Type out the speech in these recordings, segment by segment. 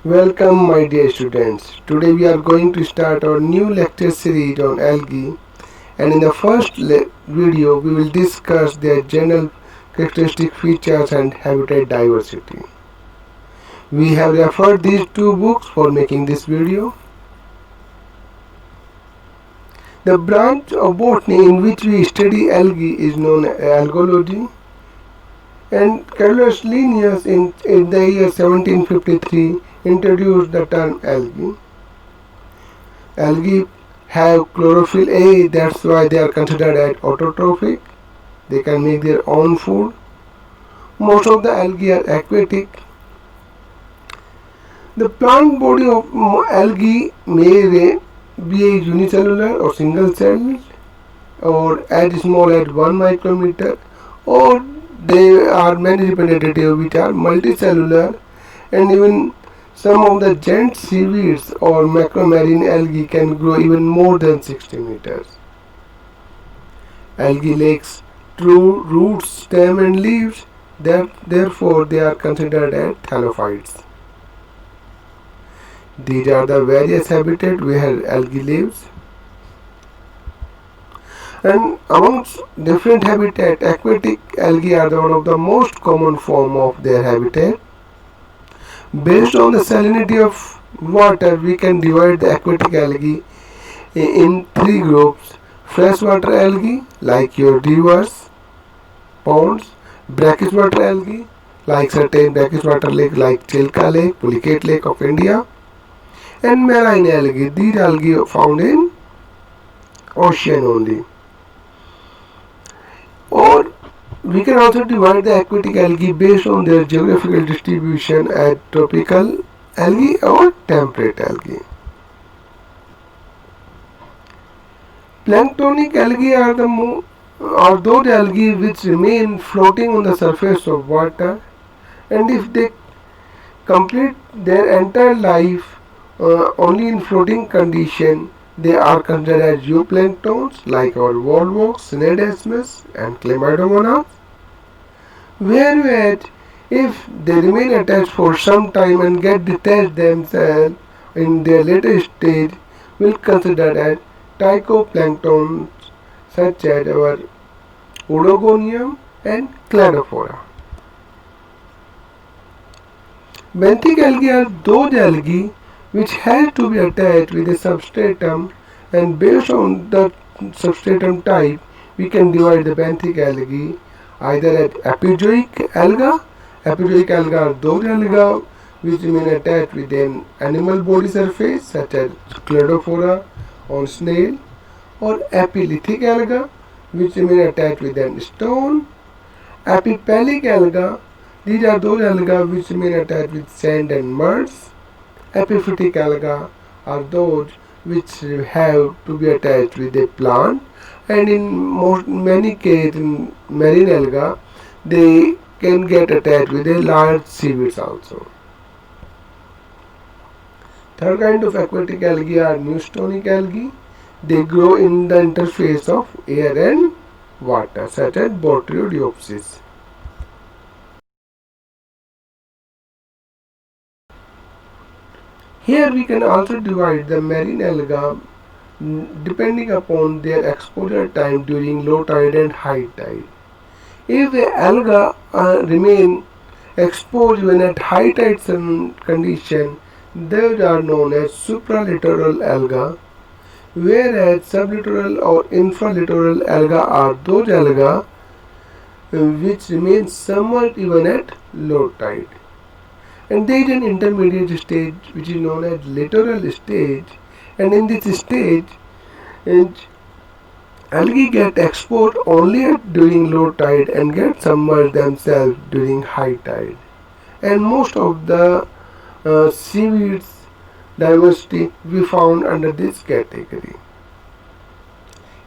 Welcome, my dear students. Today we are going to start our new lecture series on algae, and in the first video we will discuss their general characteristic features and habitat diversity. We have referred these two books for making this video. The branch of botany in which we study algae is known as algology, and Carolus Linnaeus in the year 1753 introduced the term algae. Algae have chlorophyll A, that's why they are considered as autotrophic. They can make their own food. Most of the algae are aquatic. The plant body of algae may be a unicellular or single celled or as small as 1 micrometer, or they are many representative which are multicellular, and even some of the giant seaweeds or macromarine algae can grow even more than 60 meters. Algae lacks true roots, stem and leaves, therefore they are considered as thallophytes. These are the various habitats where algae lives. And amongst different habitat, aquatic algae are one of the most common form of their habitat. Based on the salinity of water, we can divide the aquatic algae in three groups: freshwater algae, like your rivers, ponds; brackish-water algae, like certain brackish-water lake like Chilka Lake, Pulicat Lake of India; and marine algae. These algae are found in ocean only. Or we can also divide the aquatic algae based on their geographical distribution as tropical algae or temperate algae. Planktonic algae are those algae which remain floating on the surface of water, and if they complete their entire life only in floating condition, they are considered as zooplanktons like our volvox, Cnidasmus and Chlamydomonas. Whereas if they remain attached for some time and get detached themselves in their later stage, will consider as phytoplanktons such as our Odogonium and Cladophora. Benthic algae are those algae which has to be attached with a substratum, and based on the substratum type we can divide the benthic algae either as epizoic alga. Epizoic alga are those alga which remain attached with an animal body surface such as Cladophora on snail, or epilithic alga which remain attached with an stone. Epipellic alga, these are those alga which remain attached with sand and muds. Epiphytic alga are those which have to be attached with a plant, and in many cases in marine alga they can get attached with a large seaweeds also. Third kind of aquatic algae are neustonic algae. They grow in the interface of air and water such as Botryoidopsis. Here we can also divide the marine alga depending upon their exposure time during low tide and high tide. If the alga remain exposed even at high tide condition, those are known as supralittoral alga, whereas sublittoral or infralittoral alga are those alga which remain submerged even at low tide. And there is an intermediate stage which is known as littoral stage, and in this stage algae get exposed only during low tide and get submerged themselves during high tide, and most of the seaweeds diversity we found under this category.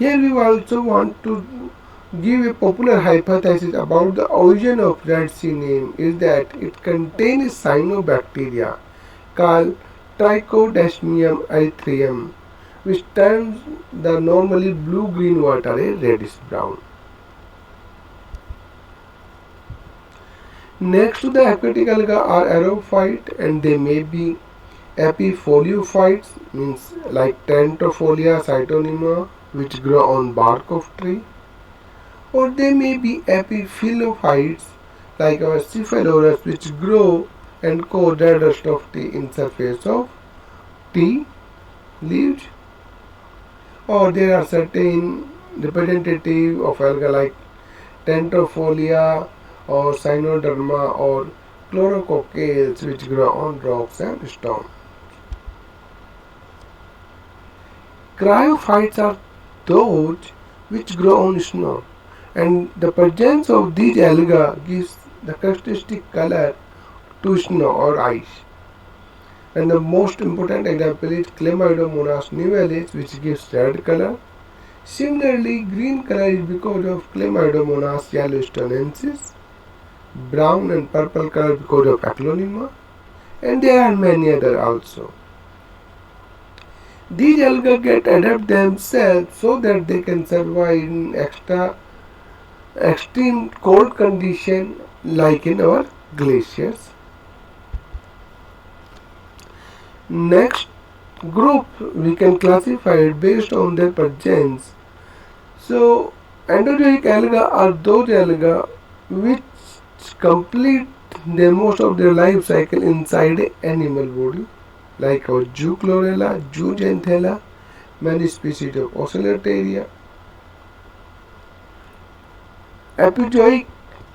Here we also want to give a popular hypothesis about the origin of Red Sea name is that it contains cyanobacteria called Trichodesmium erythraeum, which turns the normally blue-green water a reddish brown. Next to the aquatic alga are aerophyte, and they may be epifoliophytes, means like Tentofolia cytonema, which grow on bark of tree, or they may be epiphyllophytes like our Cephalorus, which grow and coat the dust of tea in surface of tea leaves. Or there are certain representative of alga like Tentofolia or Cyanoderma or Chlorococcales, which grow on rocks and stone. Cryophytes are those which grow on snow, and the presence of these algae gives the characteristic color to snow or ice. And the most important example is Chlamydomonas nivalis, which gives red color. Similarly, green color is because of Chlamydomonas yellowstonensis, brown and purple color because of Aclonema, and there are many other also. These algae get adapt themselves so that they can survive in extreme cold condition like in our glaciers. Next group we can classify it based on their presence. So endozoic algae are those algae which complete most of their life cycle inside an animal body, like our Zooxanthella, Zooxanthella, many species of Oceloteria. Epizoic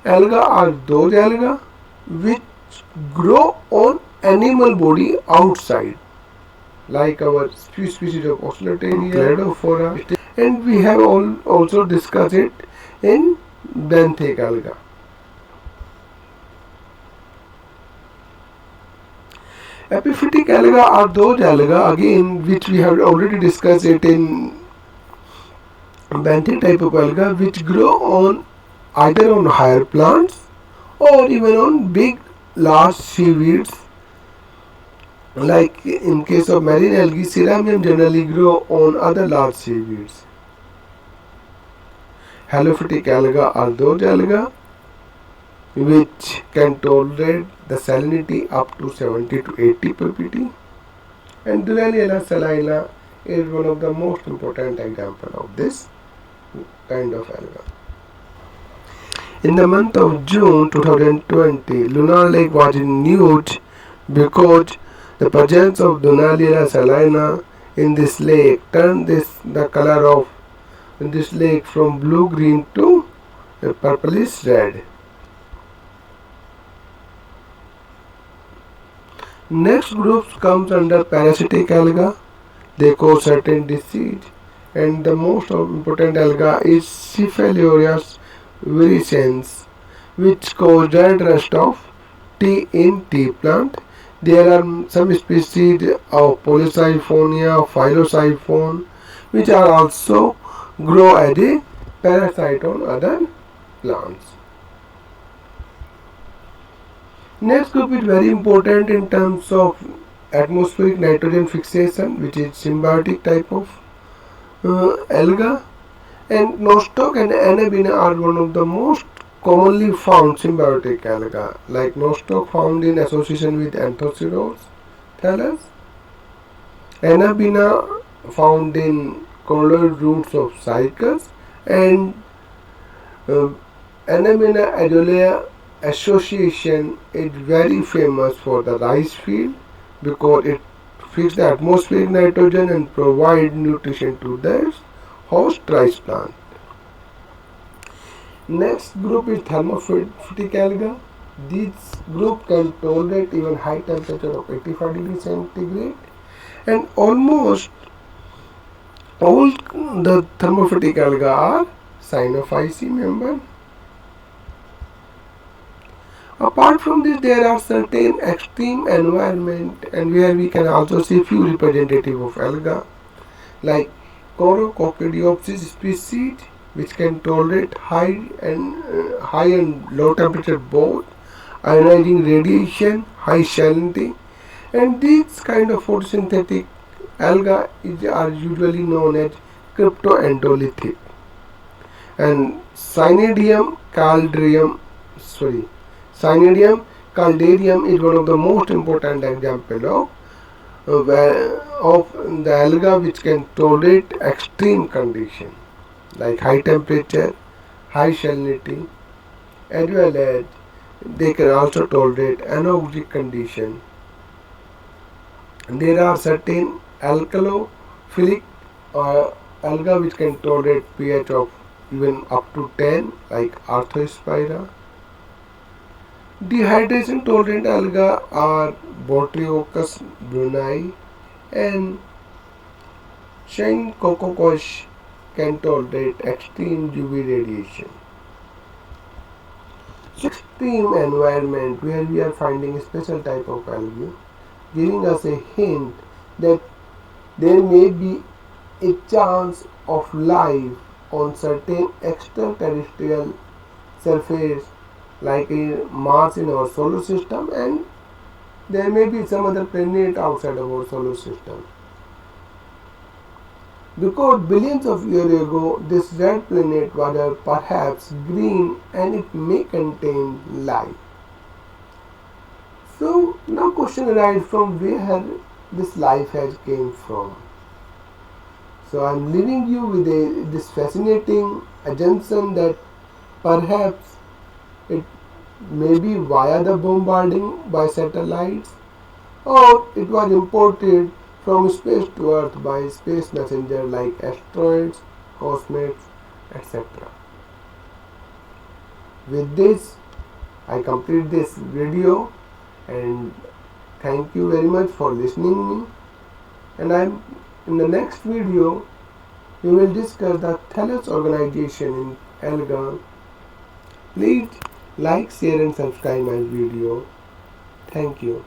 algae are those algae which grow on animal body outside, like our species of Oceloteria, Cladophora, and we have also discussed it in benthic alga. Epiphytic algae are those algae again which we have already discussed it in benthic type of algae, which grow on either on higher plants or even on big large seaweeds. Like in case of marine algae, Ceramium generally grow on other large seaweeds. Halophytic algae are those algae which can tolerate the salinity up to 70 to 80 ppt, and Dunaliella salina is one of the most important example of this kind of algae. In the month of June 2020, Lunar Lake was in news because the presence of Dunaliella salina in this lake turned the color of this lake from blue-green to purplish red. Next group comes under parasitic algae. They cause certain disease, and the most important alga is Cephalorus virescens, which cause red rust of tea in tea plant. There are some species of Polysiphonia, Phyllosiphon, which are also grow as a parasite on other plants. Next group is very important in terms of atmospheric nitrogen fixation, which is symbiotic type of alga, and Nostoc and Anabina are one of the most commonly found symbiotic alga, like Nostoc found in association with Anthoceros thallus, Anabina found in colloid roots of cycas, and Anabina adolea association is very famous for the rice field because it fixes the atmospheric nitrogen and provide nutrition to the host rice plant. Next group is thermophytic algae. This group can tolerate even high temperature of 85 degrees centigrade, and almost all the thermophytic algae are Cyanophyceae member. Apart from this, there are certain extreme environment and where we can also see few representative of alga, like Chlorococcidiopsis species, which can tolerate high and low temperature both, ionizing radiation, high salinity, and these kind of photosynthetic algae are usually known as cryptoendolithic. And Cynidium caldarium is one of the most important examples of the alga which can tolerate extreme conditions like high temperature, high salinity, as well as they can also tolerate anaerobic conditions. There are certain alkalophilic alga which can tolerate pH of even up to 10 like Arthospira. Dehydration tolerant alga are Botryochus brunei and Shinkokokosh can tolerate extreme UV radiation. Extreme environment where we are finding a special type of algae, giving us a hint that there may be a chance of life on certain extraterrestrial surface like a Mars in our solar system, and there may be some other planet outside of our solar system. Because billions of years ago this red planet was perhaps green and it may contain life. So now question arises from where this life has came from. So I am leaving you with this fascinating assumption that perhaps it may be via the bombarding by satellites, or it was imported from space to Earth by space messenger like asteroids, comets, etc. With this, I complete this video and thank you very much for listening me. And in the next video we will discuss the thallus organization in alga. Please like, share and subscribe my video. Thank you.